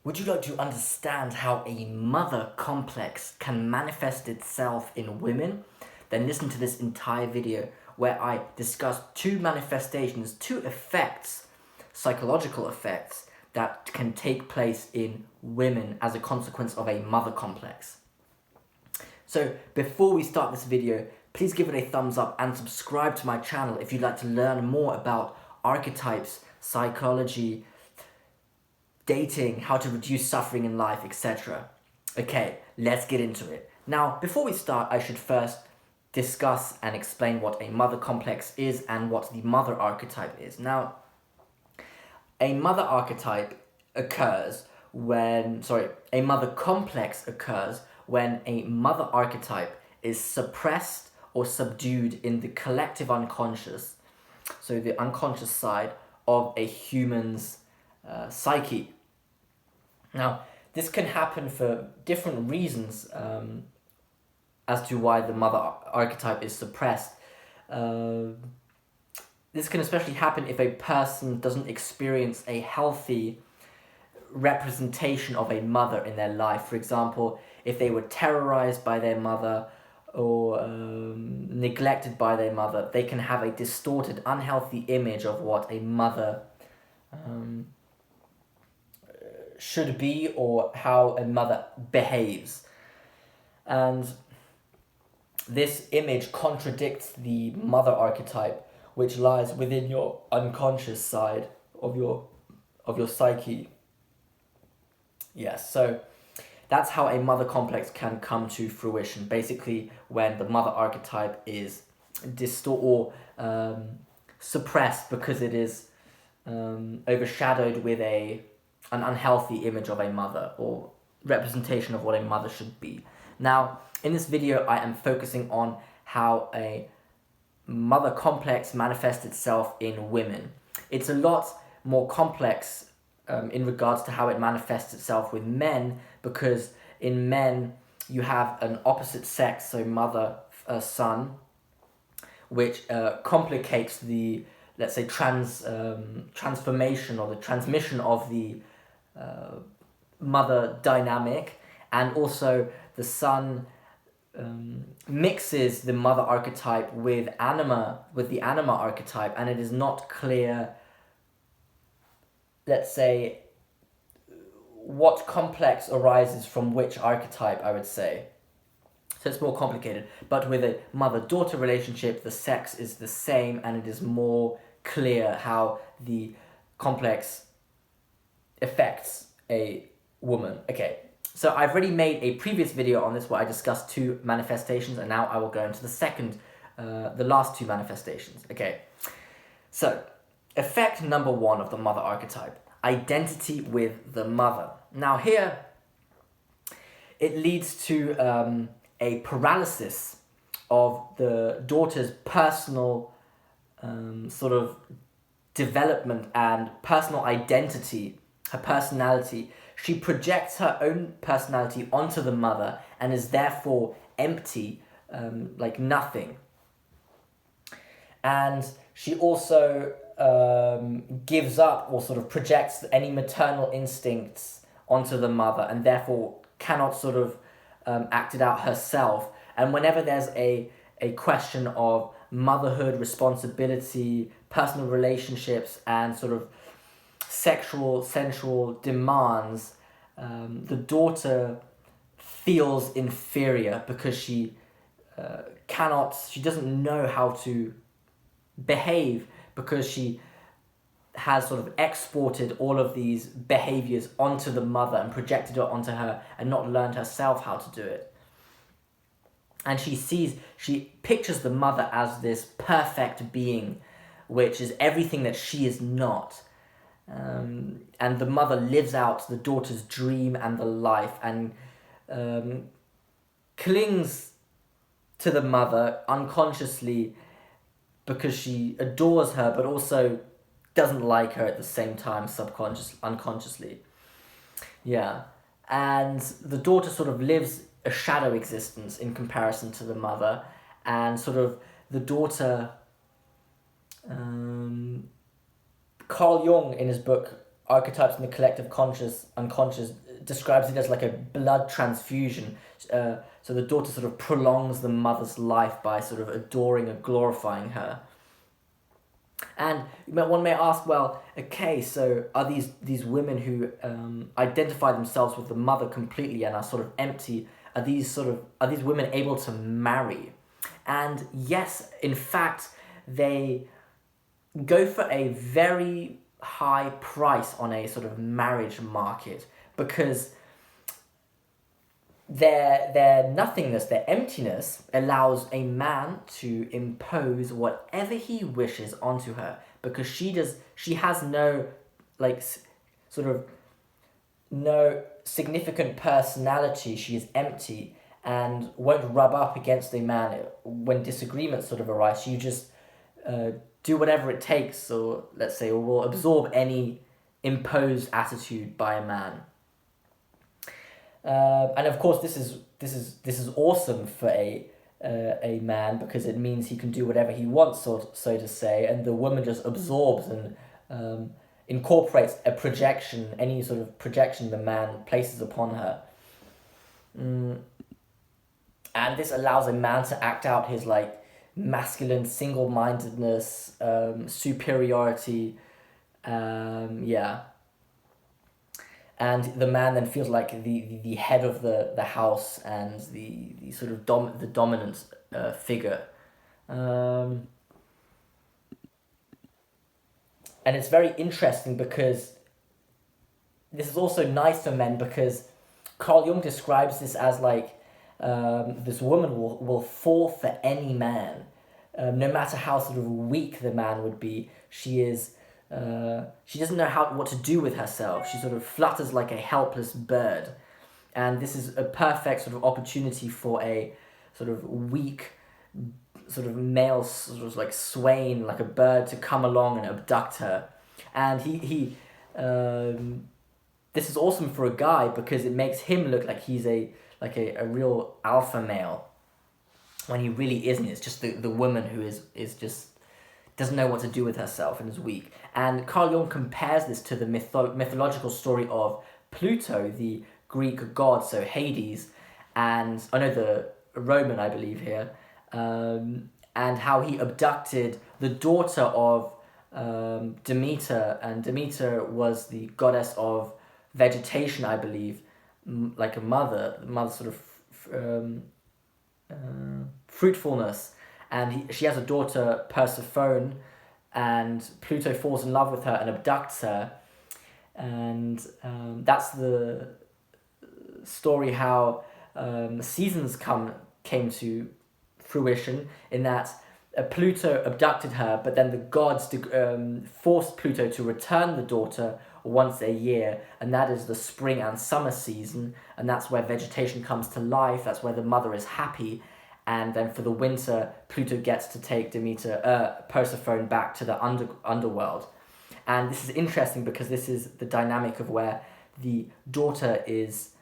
Would you like to understand how a mother complex can manifest itself in women? Then listen to this entire video where I discuss two manifestations, two effects, psychological effects that can take place in women as a consequence of a mother complex. So before we start this video, please give it a thumbs up and subscribe to my channel if you'd like to learn more about archetypes, psychology, dating, how to reduce suffering in life, etc. Okay, let's get into it. Now, before we start, I should first discuss and explain what a mother complex is and what the mother archetype is. Now, a mother archetype occurs a mother complex occurs when a mother archetype is suppressed or subdued in the collective unconscious, so the unconscious side of a human's psyche. Now, this can happen for different reasons as to why the mother archetype is suppressed. This can especially happen if a person doesn't experience a healthy representation of a mother in their life. For example, if they were terrorized by their mother or neglected by their mother, they can have a distorted, unhealthy image of what a mother should be or how a mother behaves. And this image contradicts the mother archetype, which lies within your unconscious side of your psyche. Yes, so that's how a mother complex can come to fruition. Basically, when the mother archetype is distorted or suppressed because it is overshadowed with an unhealthy image of a mother or representation of what a mother should be. Now, in this video, I am focusing on how a mother complex manifests itself in women. It's a lot more complex in regards to how it manifests itself with men, because in men you have an opposite sex, so mother, son, which complicates the, let's say, transformation or the transmission of the mother dynamic, and also the son mixes the mother archetype with the anima archetype, and it is not clear, let's say, what complex arises from which archetype, I would say. So it's more complicated. But with a mother-daughter relationship, the sex is the same, and it is more clear how the complex affects a woman. Okay, so I've already made a previous video on this where I discussed two manifestations, and now I will go into the last two manifestations. Okay, so effect number one of the mother archetype: identity with the mother. Now here, it leads to a paralysis of the daughter's personal sort of development and personal identity, her personality. She projects her own personality onto the mother and is therefore empty, like nothing. And she also gives up or sort of projects any maternal instincts onto the mother, and therefore cannot sort of act it out herself. And whenever there's a question of motherhood, responsibility, personal relationships, and sort of sexual, sensual demands, the daughter feels inferior because she doesn't know how to behave, because she has sort of exported all of these behaviors onto the mother and projected it onto her and not learned herself how to do it. And she pictures the mother as this perfect being, which is everything that she is not. And the mother lives out the daughter's dream and the life, and clings to the mother unconsciously because she adores her, but also doesn't like her at the same time, unconsciously. Yeah. And the daughter sort of lives a shadow existence in comparison to the mother, and sort of the daughter, Carl Jung in his book archetypes in the collective conscious, unconscious, describes it as like a blood transfusion. So the daughter sort of prolongs the mother's life by sort of adoring and glorifying her. And one may ask, well, okay, so are these women who identify themselves with the mother completely and are sort of empty, are these women able to marry? And yes, in fact, they go for a very high price on a sort of marriage market, because their nothingness, their emptiness, allows a man to impose whatever he wishes onto her, because she has no, like, sort of no significant personality. She is empty and won't rub up against a man when disagreements sort of arise. You just do whatever it takes, or let's say, or will absorb any imposed attitude by a man. And of course, this is awesome for a man, because it means he can do whatever he wants, so to say, and the woman just absorbs and incorporates a projection, any sort of projection the man places upon her. And this allows a man to act out his like masculine single-mindedness, superiority, yeah. And the man then feels like the head of the house and the sort of the dominant figure. And it's very interesting, because this is also nice for men, because Carl Jung describes this as like, this woman will fall for any man, no matter how sort of weak the man would be. She doesn't know what to do with herself. She sort of flutters like a helpless bird, and this is a perfect sort of opportunity for a sort of weak, sort of male, sort of like swain, like a bird, to come along and abduct her. And this is awesome for a guy, because it makes him look like he's a real alpha male, when he really isn't. It's just the woman who is just doesn't know what to do with herself and is weak. And Carl Jung compares this to the mythological story of Pluto, the Greek god, so Hades, and the Roman, I believe here, and how he abducted the daughter of Demeter, and Demeter was the goddess of vegetation, I believe, like a mother sort of fruitfulness. And she has a daughter, Persephone, and Pluto falls in love with her and abducts her. And that's the story how seasons came to fruition, in that Pluto abducted her, but then the gods forced Pluto to return the daughter once a year, and that is the spring and summer season, and that's where vegetation comes to life, that's where the mother is happy. And then for the winter, Pluto gets to take Persephone back to the underworld. And this is interesting, because this is the dynamic of where the daughter is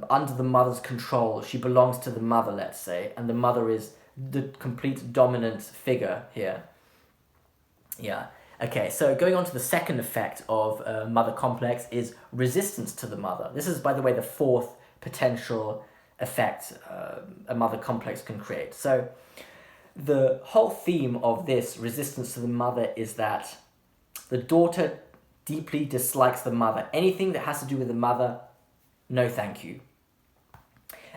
under the mother's control. She belongs to the mother, let's say, and the mother is the complete dominant figure here. Yeah. Okay, so going on to the second effect of mother complex is resistance to the mother. This is, by the way, the fourth potential effect a mother complex can create. So the whole theme of this resistance to the mother is that the daughter deeply dislikes the mother. Anything that has to do with the mother, no thank you.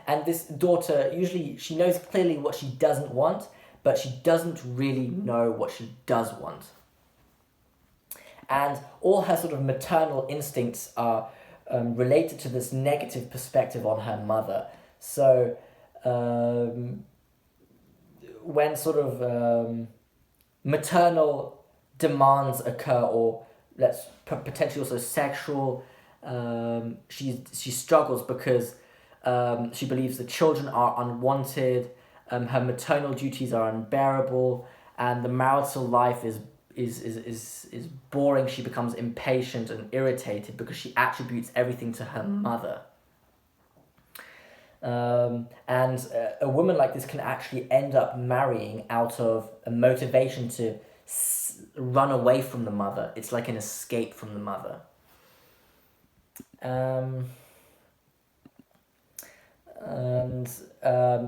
And this daughter, usually she knows clearly what she doesn't want, but she doesn't really know what she does want. And all her sort of maternal instincts are related to this negative perspective on her mother. So when sort of maternal demands occur, or let's potentially also sexual, she struggles, because she believes the children are unwanted, her maternal duties are unbearable, and the marital life is boring. She becomes impatient and irritated because she attributes everything to her mother. And a woman like this can actually end up marrying out of a motivation to run away from the mother. It's like an escape from the mother. Um, and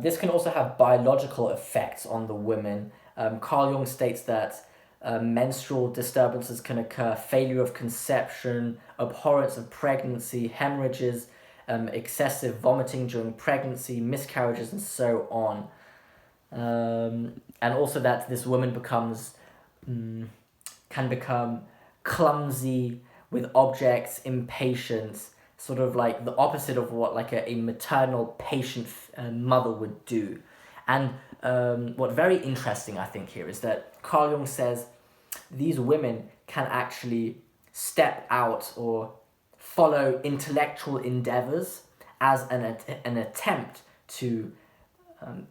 this can also have biological effects on the women. Carl Jung states that menstrual disturbances can occur, failure of conception, abhorrence of pregnancy, hemorrhages, excessive vomiting during pregnancy, miscarriages, and so on. And also that this woman can become clumsy with objects, impatient, sort of like the opposite of what like a maternal patient mother would do. And what very interesting I think here is that Carl Jung says these women can actually step out or follow intellectual endeavors as an attempt to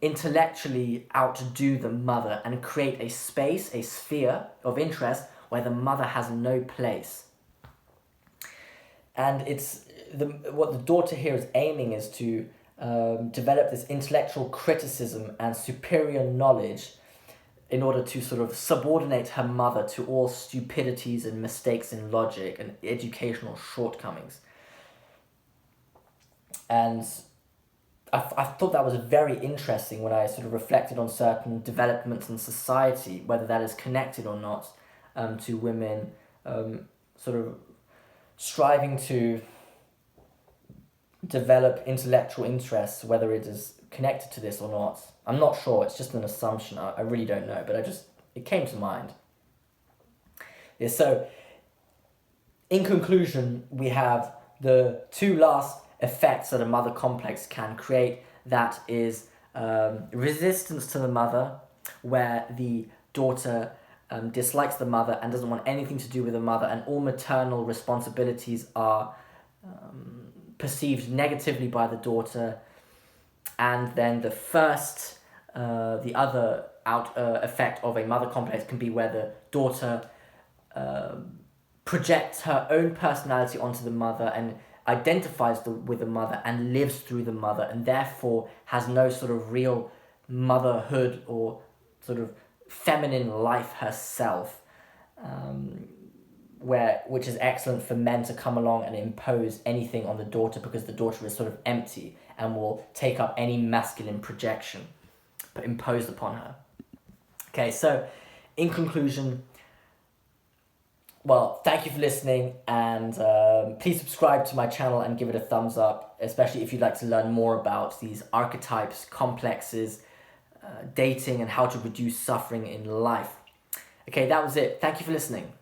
intellectually outdo the mother and create a space, a sphere of interest where the mother has no place. And what the daughter here is aiming is to develop this intellectual criticism and superior knowledge in order to sort of subordinate her mother to all stupidities and mistakes in logic and educational shortcomings. And I thought that was very interesting when I sort of reflected on certain developments in society, whether that is connected or not, to women sort of striving to develop intellectual interests, whether it is connected to this or not. I'm not sure, it's just an assumption, I really don't know, but it came to mind. Yeah, so, in conclusion, we have the two last effects that a mother complex can create. That is resistance to the mother, where the daughter dislikes the mother and doesn't want anything to do with the mother, and all maternal responsibilities are perceived negatively by the daughter. And then the other effect of a mother complex can be where the daughter projects her own personality onto the mother and identifies with the mother and lives through the mother, and therefore has no sort of real motherhood or sort of feminine life herself, which is excellent for men to come along and impose anything on the daughter, because the daughter is sort of empty and will take up any masculine projection imposed upon her. Okay, so in conclusion, well, thank you for listening, and please subscribe to my channel and give it a thumbs up, especially if you'd like to learn more about these archetypes, complexes, dating, and how to reduce suffering in life. Okay, that was it. Thank you for listening.